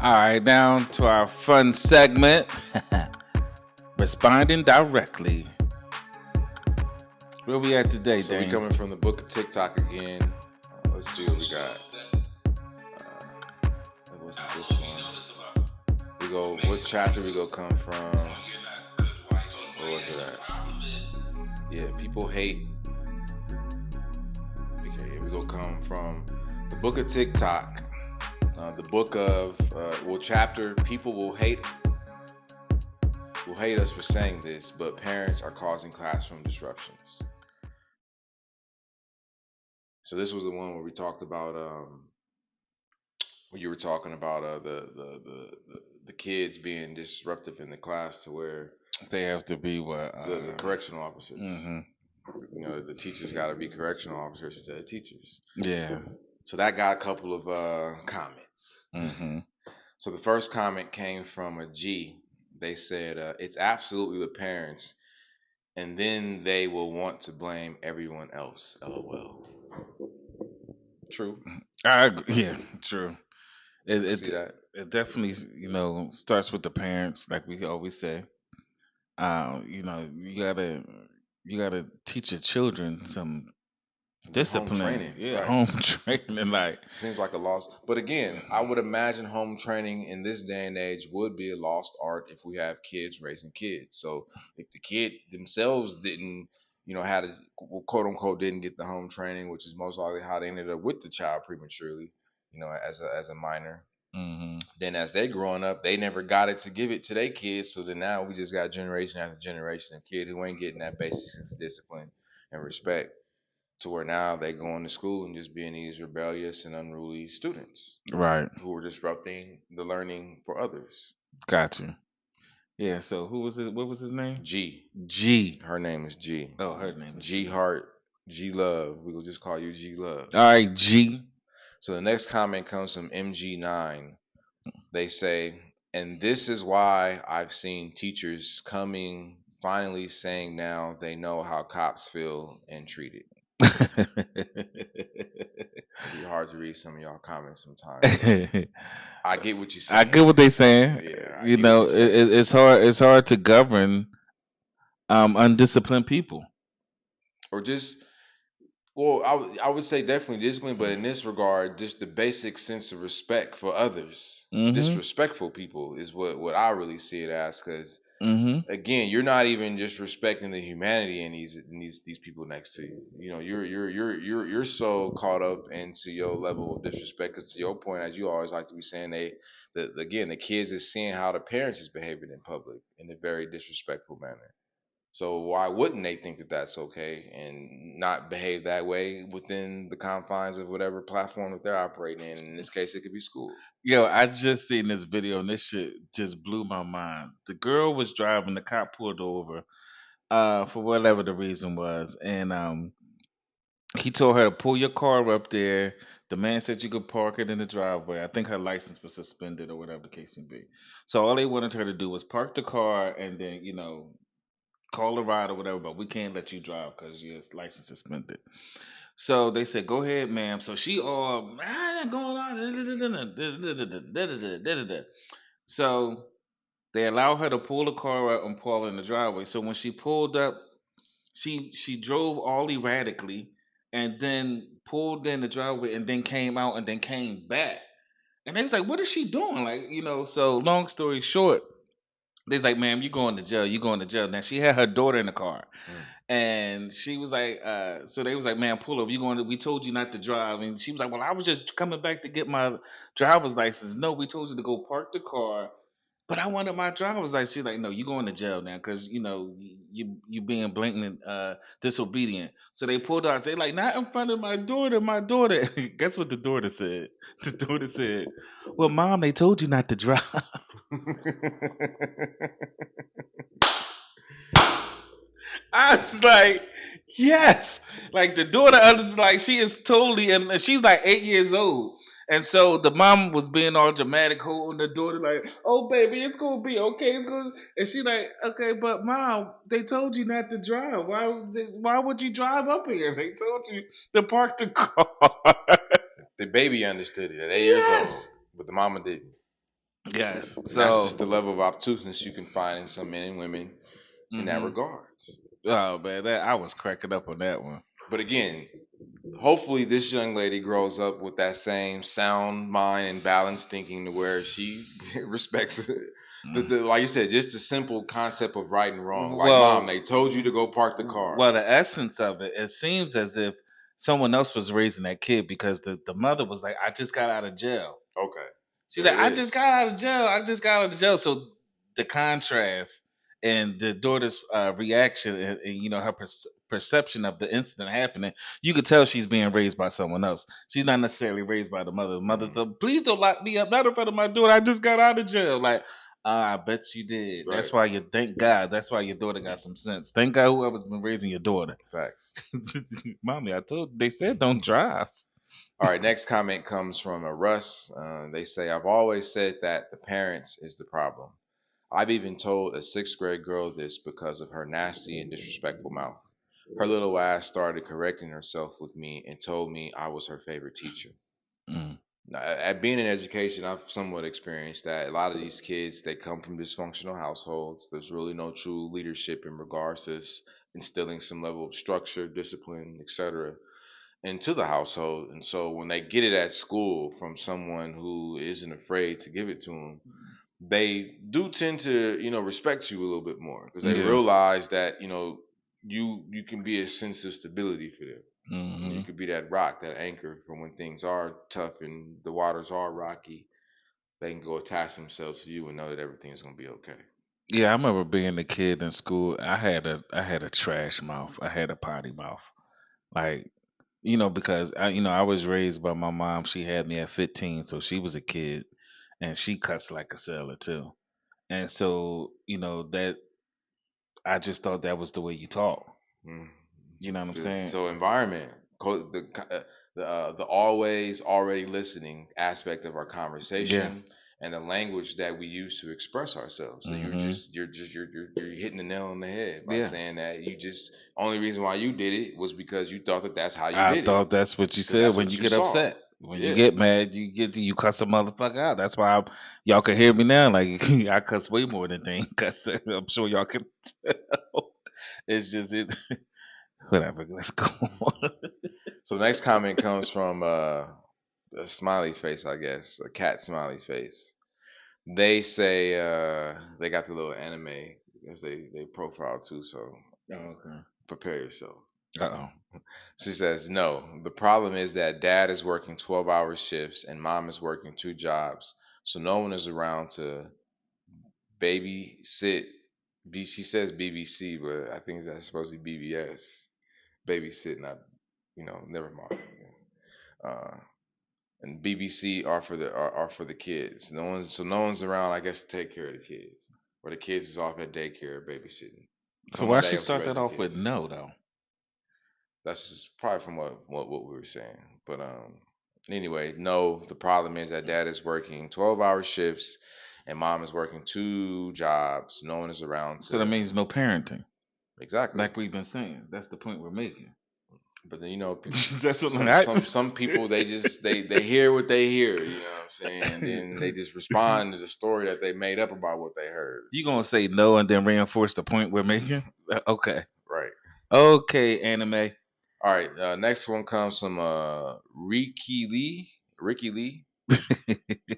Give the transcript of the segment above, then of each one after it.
All right, down to our fun segment, responding directly. Where we at today, So we Dane? coming from the book of TikTok again. Let's see what we got. It wasn't this one. We go. What chapter we go come from? Where was it at? Yeah, people hate. Okay, here we go come from the book of TikTok. The book of chapter. People will hate us for saying this, but parents are causing classroom disruptions. So this was the one where we talked about when you were talking about the kids being disruptive in the class to where They have to be what? the correctional officers. Mm-hmm. You know, the teachers got to be correctional officers instead of teachers. Yeah. So that got a couple of comments. Mm-hmm. So the first comment came from a G. They said it's absolutely the parents, and then they will want to blame everyone else. LOL. True. Yeah, true. It See that? it definitely starts with the parents, like we always say. You gotta teach your children some Home discipline. training, Yeah, right? home training. Like Seems like a lost. But again, I would imagine home training in this day and age would be a lost art if we have kids raising kids. So if the kid themselves didn't, had to quote unquote didn't get the home training, which is most likely how they ended up with the child prematurely, as a minor. hmm Then as they growing up, they never got it to give it to their kids. So then now we just got generation after generation of kid who ain't getting that basic sense of discipline and respect to where now they going to school and just being these rebellious and unruly students right, who are disrupting the learning for others. got you. Yeah. So who was it? What was his name? G. G. Her name is G. Oh, her name is G G. Heart. G Love. We will just call you G Love. All right, G. So the next comment comes from MG9. They say, and this is why I've seen teachers coming finally saying now they know how cops feel and treat it. It'd be hard to read some of y'all comments sometimes. I get what you're I saying. get what they saying. Yeah, I You get what know, you're saying. it's hard. It's hard to govern undisciplined people. Or just, well, I would say definitely discipline, but in this regard, just the basic sense of respect for others. Mm-hmm. Disrespectful people is what I really see it as, because Mm-hmm. again, you're not even just respecting the humanity in these people next to you. You know, you're so caught up into your level of disrespect. Because to your point, as you always like to be saying, again, the kids is seeing how the parents is behaving in public in a very disrespectful manner. So why wouldn't they think that that's okay and not behave that way within the confines of whatever platform that they're operating in? In this case, it could be school. Yo, I just seen this video and this shit just blew my mind. The girl was driving, the cop pulled over, for whatever the reason was, and he told her to pull your car up there. The man said you could park it in the driveway. I think her license was suspended or whatever the case may be. So all they wanted her to do was park the car and then, call a ride or whatever, but we can't let you drive because your license suspended. So they said, "Go ahead, ma'am." So she all going on. So they allow her to pull the car out and pull in the driveway. So when she pulled up, she drove all erratically and then pulled in the driveway and then came out and then came back. And they was like, "What is she doing?" Like, so long story short, they was like, "Ma'am, you going to jail. You going to jail." Now she had her daughter in the car. And she was like, so they was like, "Man, pull up. You going to, we told you not to drive." And she was like, "Well, I was just coming back to get my driver's license." "No, we told you to go park the car, but I wanted my driver's license." She's like, "No, you going to jail now because you being blatant disobedient." So they pulled out. They like, "Not in front of my daughter, my daughter." Guess what the daughter said? The daughter said, "Well, mom, they told you not to drive." I was like, yes. Like the daughter understood, like she is totally, and she's like 8 years old. And so the mom was being all dramatic, holding the daughter like, "Oh baby, it's gonna be okay. It's gonna." And she like, "Okay, but mom, they told you not to drive. Why would you drive up here? They told you to park the car." The baby understood it at 8 years old, Yes. but the mama didn't. Yes. And that's So, just the level of obtuseness you can find in some men and women in that hmm regards. oh man, that I was cracking up on that one. But again, hopefully this young lady grows up with that same sound mind and balanced thinking to where she respects Mm. like you said, just the simple concept of right and wrong. Like, mom, Well, they told you to go park the car. well, the essence of it, it seems as if someone else was raising that kid because the mother was like, "I just got out of jail." Okay, She's there like, it I just is. got out of jail. I just got out of jail. So the contrast and the daughter's reaction and her perception of the incident happening, you could tell she's being raised by someone else. She's not necessarily raised by the mother. The mother's Mhm. like, please don't lock me up, not in front of my daughter. I just got out of jail. Like, I bet you did. Right. That's why you thank God. That's why your daughter got some sense. Thank God whoever's been raising your daughter. Facts. Mommy, they said don't drive. All right, next comment comes from a Russ. They say, I've always said that the parents is the problem. I've even told a sixth grade girl this because of her nasty and disrespectful mouth. Her little ass started correcting herself with me and told me I was her favorite teacher. Mm, Now, at being in education, I've somewhat experienced that a lot of these kids they come from dysfunctional households. There's really no true leadership in regards to instilling some level of structure, discipline, etc. into the household. And so when they get it at school from someone who isn't afraid to give it to them, they do tend to respect you a little bit more because they yeah. realize that you can be a sense of stability for them. You Hmm. could be that rock, that anchor for when things are tough and the waters are rocky. They can go attach themselves to you and know that everything is going to be okay. Yeah, I remember being a kid in school. I had a trash mouth. I had a potty mouth. Like, because I was raised by my mom. She had me at 15, so she was a kid, and she cussed like a sailor too. And so, that I just thought that was the way you talk. Mm. You know what I'm saying? So environment, the always already listening aspect of our Yeah. conversation and the language that we use to express ourselves. So Hmm. you're hitting the nail on the head by Yeah. saying that you just only reason why you did it was because you thought that that's how you I did it thought that's what you because said that's when what you you get saw. upset. When you Yeah, get mad, you cuss a motherfucker out. That's why y'all can hear me now. Like I cuss way more than they cuss. I'm sure y'all can tell. It's just it. Whatever. Let's go on. so the next comment comes from a smiley face, I guess, a cat smiley face. They say they got the little anime as they profile too, so Oh, okay. prepare yourself. Uh oh. She says, no, the problem is that dad is working 12-hour shifts and mom is working two jobs, so no one is around to babysit. She says BBC, but I think that's supposed to be BBS. Babysit, not, never mind. Uh, and BBC are for the kids. No one's around, I guess, to take care of the kids, or the kids is off at daycare babysitting. So Someone why they she have to start raise that their off with kids. no though? That's just probably from what we were saying. But anyway, no. The problem is that dad is working 12-hour shifts, and mom is working two jobs. No one is around So that to means no parenting, exactly. like we've been saying. That's the point we're making. But then That's what some I. some people they just they hear what they hear. You know what I'm saying? And then they just respond to the story that they made up about what they heard. You gonna say no and then reinforce the point we're making? Okay. Right. Okay, anime. All right. Next one comes from Ricky Lee. Ricky Lee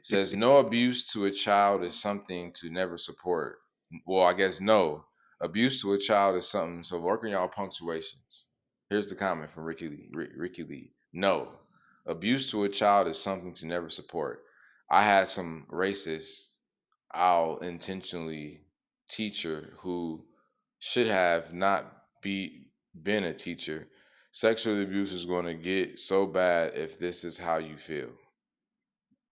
says no abuse to a child is something to never support. Well, I guess no. Abuse to a child is something. So work on y'all punctuations. Here's the comment from Ricky Lee. Ricky Lee. No. Abuse to a child is something to never support. I had some racist, I'll intentionally teacher who should have not been a teacher. Sexual abuse is going to get so bad if this is how you feel.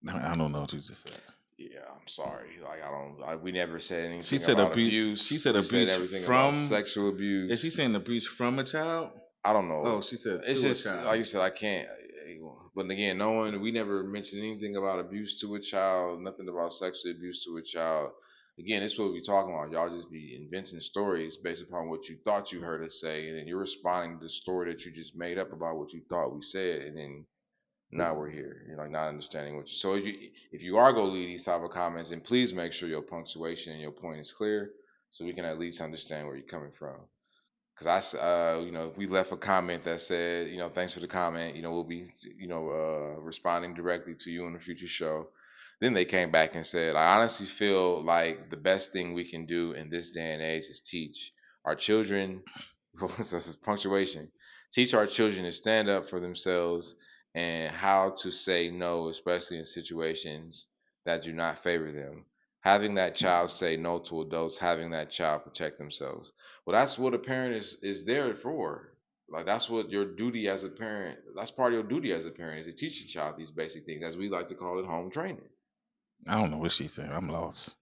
I don't know what you just said. Yeah, I'm sorry. Like I don't. We never said She anything said about abuse. She abuse. said We said abuse everything about from. sexual Is she abuse. saying abuse from a child? I don't Oh, know. she said It's to a just like child. you said. I can't. But again, no one. We never mentioned anything about abuse to a child. Nothing about sexual abuse to a child. Again, this is what we talking about. Y'all just be inventing stories based upon what you thought you heard us say, and then you're responding to the story that you just made up about what you thought we said, and then now we're here. You're like not understanding what you. So if you are going to leave these type of comments, then please make sure your punctuation and your point is clear, so we can at least understand where you're coming from. Because we left a comment that said, thanks for the comment. We'll be, responding directly to you in a future show. Then they came back and said, I honestly feel like the best thing we can do in this day and age is teach our children, punctuation, teach our children to stand up for themselves and how to say no, especially in situations that do not favor them. Having that child say no to adults, having that child protect themselves. Well, that's what a parent is there for. Like that's what your duty as a parent. That's part of your duty as a parent is to teach your child these basic things, as we like to call it, home training. I don't know what she said. I'm lost.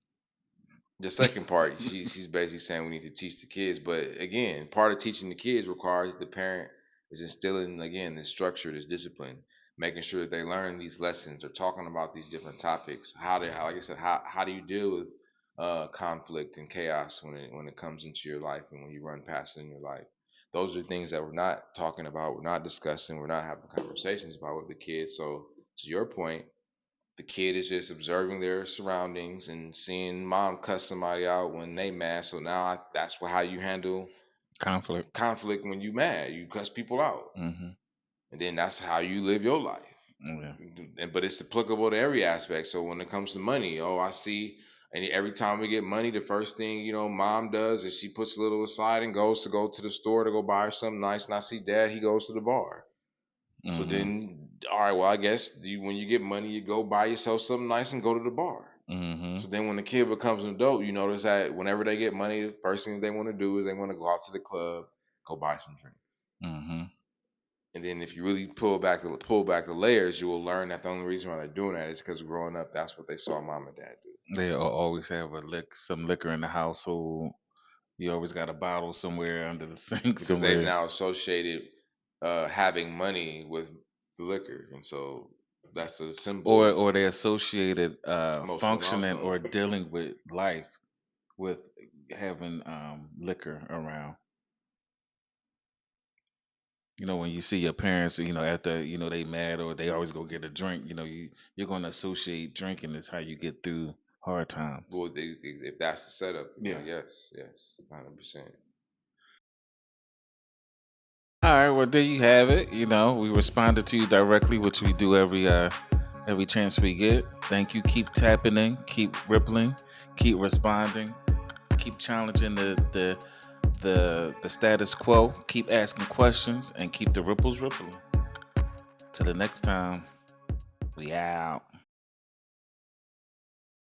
The second part, she's basically saying we need to teach the kids, but again, part of teaching the kids requires the parent is instilling again this structure, this discipline, making sure that they learn these lessons. They're talking about these different topics. Like I said, how do you deal with conflict and chaos when it comes into your life and when you run past it in your life? Those are things that we're not talking about, we're not discussing, we're not having conversations about with the kids. So to your point, the kid is just observing their surroundings and seeing mom cuss somebody out when they mad. So now that's how you handle Conflict. conflict when you mad. You cuss people out, Mm-hmm. and then that's how you live your life. Yeah. But it's applicable to every aspect. So when it comes to money, I see. And every time we get money, the first thing mom does is she puts a little aside and goes to go to the store to go buy her something nice. And I see dad, he goes to the bar. So Mm-hmm. then, all right, well, I guess when you get money, you go buy yourself something nice and go to the bar. Mm-hmm. So then when the kid becomes an adult, you notice that whenever they get money, the first thing they want to do is they want to go out to the club, go buy some drinks. Mm-hmm. And then if you really pull back the layers, you will learn that the only reason why they're doing that is because growing up, that's what they saw mom and dad do. They always have some liquor in the household. You always got a bottle somewhere under the sink Because they've somewhere. now associated having money with the liquor, and so that's a symbol of Or they associated emotional functioning milestone. or dealing with life with having liquor around. When you see your parents, after they mad or they always go get a drink, you're going to associate drinking is how you get through hard times. Well, if that's the setup, then Yeah. yes, 100%. All right, well there you have it. We responded to you directly, which we do every chance we get. Thank you. Keep tapping in, keep rippling, keep responding, keep challenging the status quo. Keep asking questions and keep the ripples rippling. Till the next time, we out.